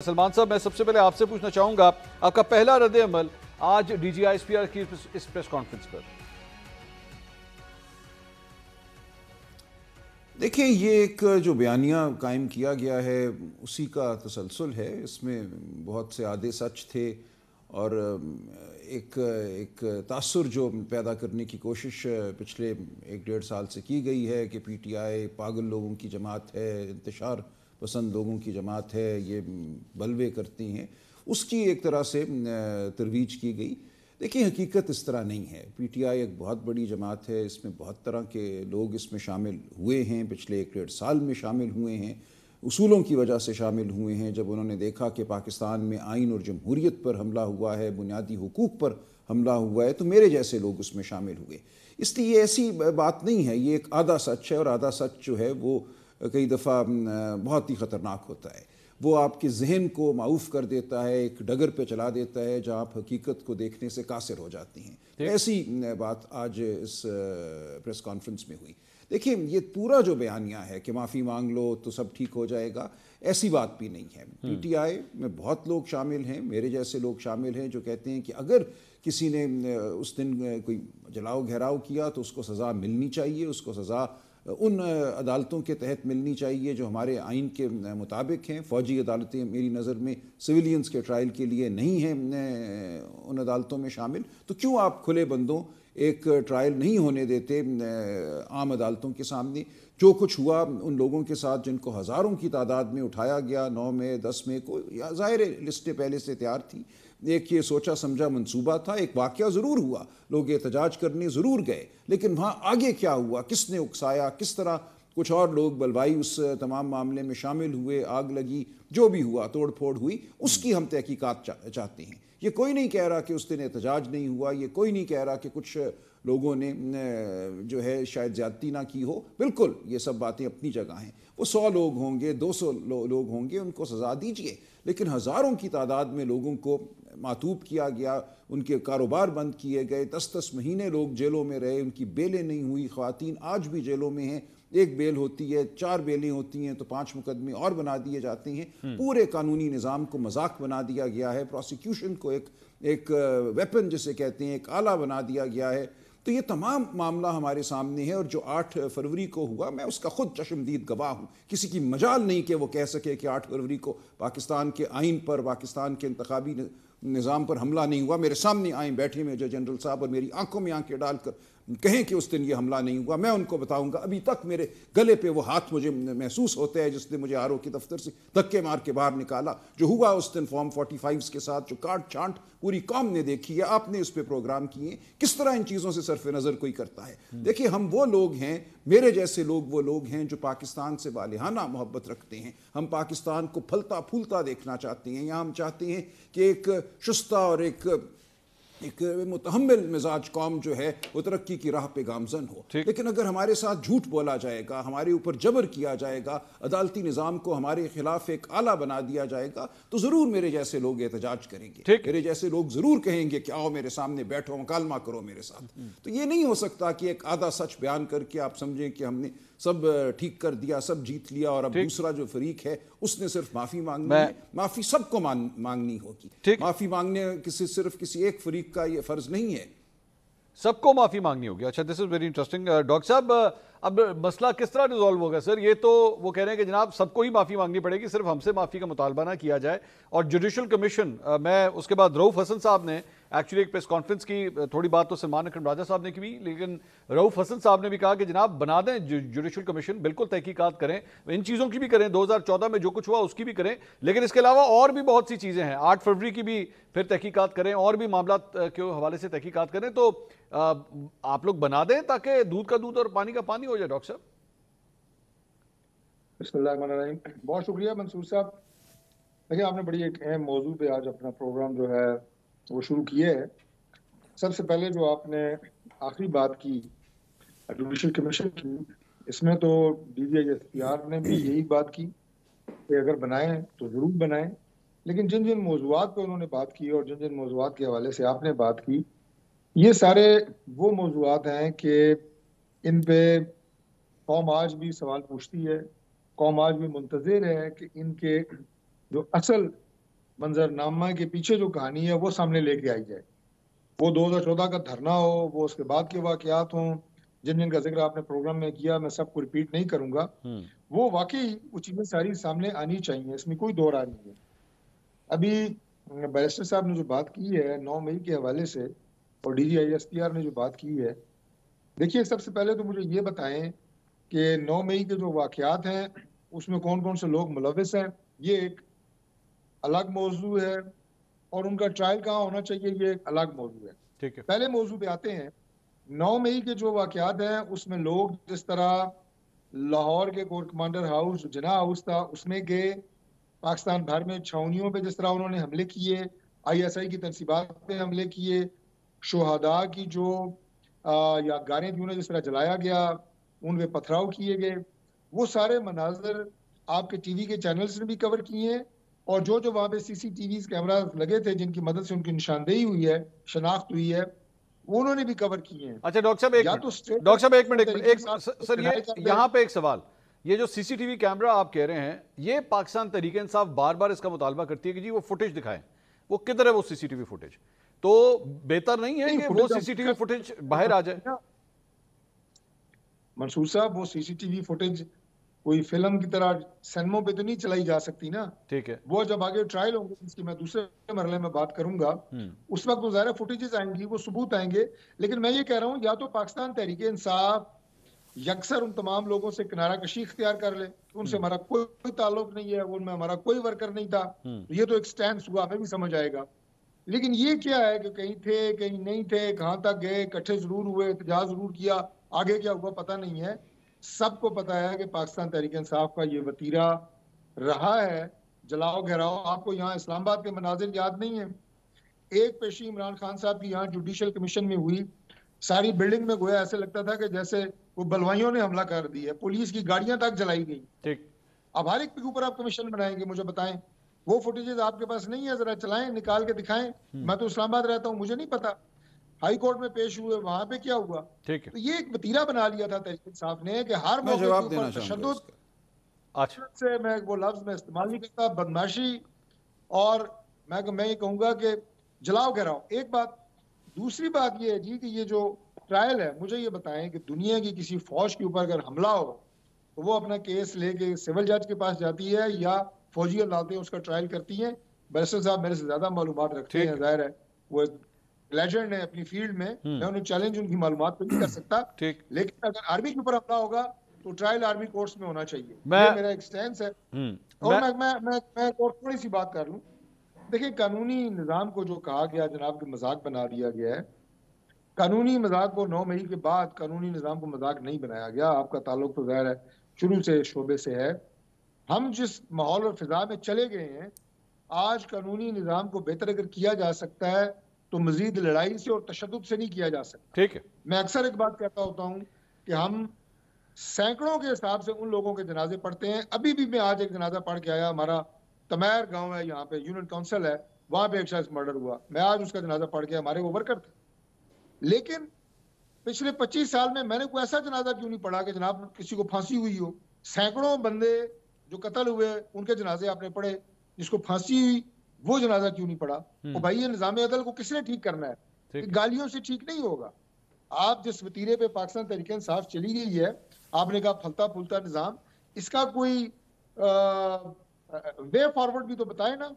सलमान साहब, मैं सबसे पहले आपसे पूछना चाहूंगा, आपका पहला रद्द अमल आज डीजीआईएसपीआर की इस प्रेस कॉन्फ्रेंस पर। देखिए, ये एक जो बयानिया कायम किया गया है उसी का तसलसल है। इसमें बहुत से आधे सच थे और एक एक तासुर जो पैदा करने की कोशिश पिछले 1-1.5 साल से की गई है कि पीटीआई पागल लोगों की जमात है, इंतशार पसंद लोगों की जमात है, ये बलवे करती हैं, उसकी एक तरह से तरवीज की गई। देखिए, हकीकत इस तरह नहीं है। पीटीआई एक बहुत बड़ी जमात है, इसमें बहुत तरह के लोग इसमें शामिल हुए हैं, पिछले 1-1.5 साल में शामिल हुए हैं, उसूलों की वजह से शामिल हुए हैं। जब उन्होंने देखा कि पाकिस्तान में आइन और जमहूरियत पर हमला हुआ है, बुनियादी हुकूक पर हमला हुआ है, तो मेरे जैसे लोग उसमें शामिल हुए। इसलिए ये ऐसी बात नहीं है, ये एक आधा सच है, और आधा सच जो है वो कई दफ़ा बहुत ही ख़तरनाक होता है। वो आपके जहन को माऊफ कर देता है, एक डगर पे चला देता है जहाँ आप हकीकत को देखने से कासिर हो जाती हैं। ऐसी बात आज इस प्रेस कॉन्फ्रेंस में हुई। देखिए, ये पूरा जो बयानिया है कि माफ़ी मांग लो तो सब ठीक हो जाएगा, ऐसी बात भी नहीं है। पीटीआई में बहुत लोग शामिल हैं, मेरे जैसे लोग शामिल हैं, जो कहते हैं कि अगर किसी ने उस दिन कोई जलाओ घेराव किया तो उसको सज़ा मिलनी चाहिए, उसको सज़ा उन अदालतों के तहत मिलनी चाहिए जो हमारे आइन के मुताबिक हैं। फ़ौजी अदालतें मेरी नज़र में सिविलियंस के ट्रायल के लिए नहीं हैं उन अदालतों में शामिल। तो क्यों आप खुले बंदों एक ट्रायल नहीं होने देते आम अदालतों के सामने? जो कुछ हुआ उन लोगों के साथ जिनको हज़ारों की तादाद में उठाया गया 9 मई 10 मई को, या ज़ाहिर लिस्टें पहले से तैयार थी, एक ये सोचा समझा मंसूबा था। एक वाक़या ज़रूर हुआ, लोग एहतजाज करने ज़रूर गए, लेकिन वहाँ आगे क्या हुआ, किसने उकसाया, किस तरह कुछ और लोग बलवाई उस तमाम मामले में शामिल हुए, आग लगी, जो भी हुआ, तोड़ फोड़ हुई, उसकी हम तहकीकात चाहते हैं। ये कोई नहीं कह रहा कि उस दिन एहतजाज नहीं हुआ, ये कोई नहीं कह रहा कि कुछ लोगों ने जो है शायद ज़्यादती ना की हो। बिल्कुल, ये सब बातें अपनी जगह हैं। वो 100 लोग होंगे, 200 लोग होंगे, उनको सज़ा दीजिए, लेकिन हज़ारों की तादाद में लोगों को मातूब किया गया, उनके कारोबार बंद किए गए, 10-10 महीने लोग जेलों में रहे, उनकी बेलें नहीं हुई। ख़वातीन आज भी जेलों में हैं, एक बेल होती है, 4 बेलें होती हैं तो 5 मुकदमे और बना दिए जाते हैं। पूरे कानूनी निज़ाम को मजाक बना दिया गया है, प्रोसिक्यूशन को एक वेपन जिसे कहते हैं, एक आला बना दिया गया है। तो ये तमाम मामला हमारे सामने है, और जो 8 फरवरी को हुआ, मैं उसका खुद चश्मदीद गवाह हूँ। किसी की मजाल नहीं कि वो कह सके कि 8 फरवरी को पाकिस्तान के आइन पर, पाकिस्तान के इंतखाबी निज़ाम पर हमला नहीं हुआ। मेरे सामने आए बैठे मेजर जनरल साहब और मेरी आंखों में आंखें डालकर कहें कि उस दिन ये हमला नहीं हुआ, मैं उनको बताऊंगा। अभी तक मेरे गले पे वो हाथ मुझे महसूस होता है जिसने मुझे आरओ के दफ्तर से धक्के मार के बाहर निकाला। जो हुआ उस दिन फॉर्म 45 के साथ, जो काट छांट पूरी कौम ने देखी है, आपने उस पर प्रोग्राम किए, किस तरह इन चीज़ों से सरफ नज़र कोई करता है? देखिए, हम वो लोग हैं, मेरे जैसे लोग वो लोग हैं जो पाकिस्तान से बालिहाना मोहब्बत रखते हैं। हम पाकिस्तान को फलता फूलता देखना चाहते हैं। यहाँ हम चाहते हैं कि एक शुस्ता और एक मुतहम्मिल मिजाज कौम जो है वो तरक्की की राह पे गामजन हो। लेकिन अगर हमारे साथ झूठ बोला जाएगा, हमारे ऊपर जबर किया जाएगा, अदालती निज़ाम को हमारे खिलाफ एक आला बना दिया जाएगा, तो ज़रूर मेरे जैसे लोग एहतजाज करेंगे। मेरे जैसे लोग ज़रूर कहेंगे कि आओ मेरे सामने बैठो, मुकालमा करो मेरे साथ। तो ये नहीं हो सकता कि एक आधा सच बयान करके आप समझें कि हमने सब ठीक कर दिया, सब जीत लिया, और अब दूसरा जो फरीक है उसने सिर्फ माफ़ी मांगनी है। माफ़ी सबको मांगनी होगी। माफ़ी मांगने सिर्फ किसी एक फरीक का ये फ़र्ज नहीं है, सबको माफ़ी मांगनी होगी। अच्छा, this is very interesting. Doctor साहब, अब मसला किस तरह रिजॉल्व होगा सर? ये तो वो कह रहे हैं कि जनाब सबको ही माफ़ी मांगनी पड़ेगी, सिर्फ हमसे माफ़ी का मुतालबा ना किया जाए। और जुडिशल कमीशन, मैं उसके बाद रऊफ़ हसन साहब ने एक्चुअली एक प्रेस कॉन्फ्रेंस की, थोड़ी बात तो सलमान अकरम राजा साहब ने की भी, लेकिन रऊफ़ हसन साहब ने भी कहा कि जनाब बना दें जुडिशल कमीशन, बिल्कुल तहकीकात करें, इन चीज़ों की भी करें, 2014 में जो कुछ हुआ उसकी भी करें, लेकिन इसके अलावा और भी बहुत सी चीज़ें हैं। 8 फरवरी की भी फिर तहकीकात करें, और भी मामला के हवाले से तहकीकात करें। तो आप लोग बना दें ताकि दूध का दूध और पानी का पानी हो जाए। डॉक्टर साहब, बिस्मिल्लाहिर्रहमानिर्रहीम। बहुत शुक्रिया मंसूर साहब। देखिए, आपने बड़ी एक अहम मौजू पे आज अपना प्रोग्राम जो है वो शुरू किया है। सबसे पहले जो आपने आखिरी बात की जुडिशल कमीशन की, इसमें तो डीजीआईएसपीआर ने भी यही बात की कि अगर बनाएं तो ज़रूर बनाएं, लेकिन जिन जिन मौजूआत पे उन्होंने बात की और जिन जिन मौजूआत के हवाले से आपने बात की, ये सारे वो मौजूआत हैं कि इन पे कौम आज भी सवाल पूछती है। कौम आज भी मुंतज़िर है कि इनके जो असल मंजरनामा के पीछे जो कहानी है वो सामने लेके आई जाए। वो 2014 का धरना हो, वो उसके बाद के वाकयात हों, जिन जिन का जिक्र आपने प्रोग्राम में किया, मैं सबको रिपीट नहीं करूंगा। वो वाकई वो चीजें सारी सामने आनी चाहिए, इसमें कोई दो राय नहीं है। अभी बैरिस्टर साहब ने जो बात की है 9 मई के हवाले से और DGISPR ने जो बात की है, देखिए सबसे पहले तो मुझे ये बताएं कि 9 मई के जो वाकयात हैं उसमें कौन कौन से लोग मुलविस हैं, ये एक अलग मौजू है, और उनका ट्रायल कहाँ होना चाहिए ये एक अलग मौजू है। ठीक है, पहले मौजू पे आते हैं। 9 मई के जो वाकयात हैं उसमें लोग जिस तरह लाहौर के कोर कमांडर हाउस जिना हाउस था उसमें गए, पाकिस्तान भर में छावनियों पे जिस तरह उन्होंने हमले किए, ISI की तनसीबात पे हमले किए, शोहदा की जो यादगारें थी उन्हें जिस तरह जलाया गया, उन पे पथराव किए गए, वो सारे मनाजर आपके टीवी के चैनल्स ने भी कवर किए हैं, और जो जो वहाँ पे CCTV कैमरा लगे थे जिनकी मदद से उनकी निशानदेही हुई है, शनाख्त हुई है, वो उन्होंने भी कवर किए हैं। अच्छा डॉक्टर साहब एक या मिनट, तो स्टेट डॉक्टर साहब एक मिनट, तरीके एक से सर ये यहाँ पे एक सवाल, ये जो CCTV कैमरा आप कह रहे हैं, ये पाकिस्तान तहरीक इंसाफ बार बार इसका मुतालबा करती है कि जी वो फुटेज दिखाएं, वो किधर है वो CCTV फुटेज? तो बेहतर नहीं है कि वो CCTV फुटेज बाहर आ जाए? मंसूर साहब, वो CCTV फुटेज कोई फिल्म की तरह सिनेमा पे तो नहीं चलाई जा सकती ना। ठीक है, वो जब आगे ट्रायल होंगे, जिसकी मैं दूसरे मरहले में बात करूंगा, उस वक्त वो ज़ाहिर फुटेजेस आएंगी, वो सबूत आएंगे। लेकिन मैं ये कह रहा हूँ या तो पाकिस्तान तहरीक इंसाफ यकसर उन तमाम लोगों से किनारा कशी इख्तियार कर ले, उनसे हमारा कोई ताल्लुक नहीं है, उनमें हमारा कोई वर्कर नहीं था, तो ये तो एक स्टैंड हुआ, हमें भी समझ आएगा। लेकिन ये क्या है कि कहीं थे कहीं नहीं थे, कहाँ तक गए, इकट्ठे जरूर हुए, एहतजाज जरूर किया, आगे क्या हुआ पता नहीं है। सबको पता है कि पाकिस्तान तहरीक इंसाफ का ये वतीरा रहा है जलाओ घेराओ। आपको यहाँ इस्लामाबाद के मनाजिर याद नहीं है? एक पेशी इमरान खान साहब की यहाँ जुडिशल कमीशन में हुई, सारी बिल्डिंग में गोया ऐसे लगता था कि जैसे वो बलवाइयों ने हमला कर दिया, पुलिस की गाड़ियां तक जलाई गई। ठीक, अब हर एक के ऊपर आप कमीशन बनाएंगे, मुझे बताएं, वो फुटेजेस आपके पास नहीं है, जरा चलाएं, निकाल के दिखाएं। मैं तो इस्लामाबाद रहता हूं, मुझे नहीं पता। हाई कोर्ट में पेश हुए, वहां पे क्या हुआ? ठीक है, तो ये एक वतीरा बना लिया था तहरीक इंसाफ ने कि हर मैं मौके जवाब के देना ऊपर चाहूंगा तशद्दुद अच्छा से, मैं वो लफ्ज में इस्तेमाल नहीं करता, बदमाशी, और मैं ये कहूंगा कि जलाओ घेराओ। एक बात। दूसरी बात ये है जी कि ये जो ट्रायल है, मुझे ये बताएं कि दुनिया की किसी फौज के ऊपर अगर हमला हो तो वो अपना केस लेके सिविल जज के पास जाती है या फौजी अदालतें उसका ट्रायल करती हैं? बैरिस्टर साहब मेरे से ज्यादा मालूमात रखते हैं, जाहिर है वो लेजेंड है अपनी फील्ड में, मैं उन्हें चैलेंज उनकी मालूमात पे नहीं कर सकता। ठीक, लेकिन अगर आर्मी के ऊपर हमला होगा तो ट्रायल आर्मी कोर्ट्स में होना चाहिए, मैं ये मेरा एक स्टैंस है। और मैं और थोड़ी सी बात कर लूं। देखिए, कानूनी निज़ाम को जो कहा गया जनाब कि मजाक बना दिया गया है, कानूनी मजाक को 9 मई के बाद कानूनी निज़ाम को मजाक नहीं बनाया गया। आपका ताल्लुक तो ज़ाहिर है शुरू से शोबे से है। हम जिस माहौल और फिजा में चले गए हैं, आज कानूनी निज़ाम को बेहतर अगर किया जा सकता है तो मजीद लड़ाई से और तशद्दुद से नहीं किया जा सकता। ठीक है, मैं अक्सर एक बात कहता होता हूँ कि हम सैकड़ों के हिसाब से उन लोगों के जनाजे पढ़ते हैं। अभी भी मैं आज एक जनाजा पढ़ के आया, हमारा तमैर गांव है, यहाँ पे यूनियन काउंसिल है, वहां पे एक शख्स मर्डर हुआ, मैं आज उसका जनाजा पढ़ के, हमारे वो वर्कर थे। लेकिन पिछले 25 साल में मैंने कोई ऐसा जनाजा क्यों नहीं पढ़ा कि जनाब किसी को फांसी हुई हो। सैकड़ों बंदे जो कत्ल हुए उनके जनाजे आपने पढ़े, जिसको फांसी हुई वो जनाजा क्यों नहीं पढ़ा? तो भाई ये निजाम अदल को किसने ठीक करना है? कि गालियों से ठीक नहीं होगा। आप जिस वतीरे पे पाकिस्तान तहरीक इंसाफ चली गई है, आपने कहा फलता फूलता निजाम, इसका कोई वे फॉरवर्ड भी तो बताए ना।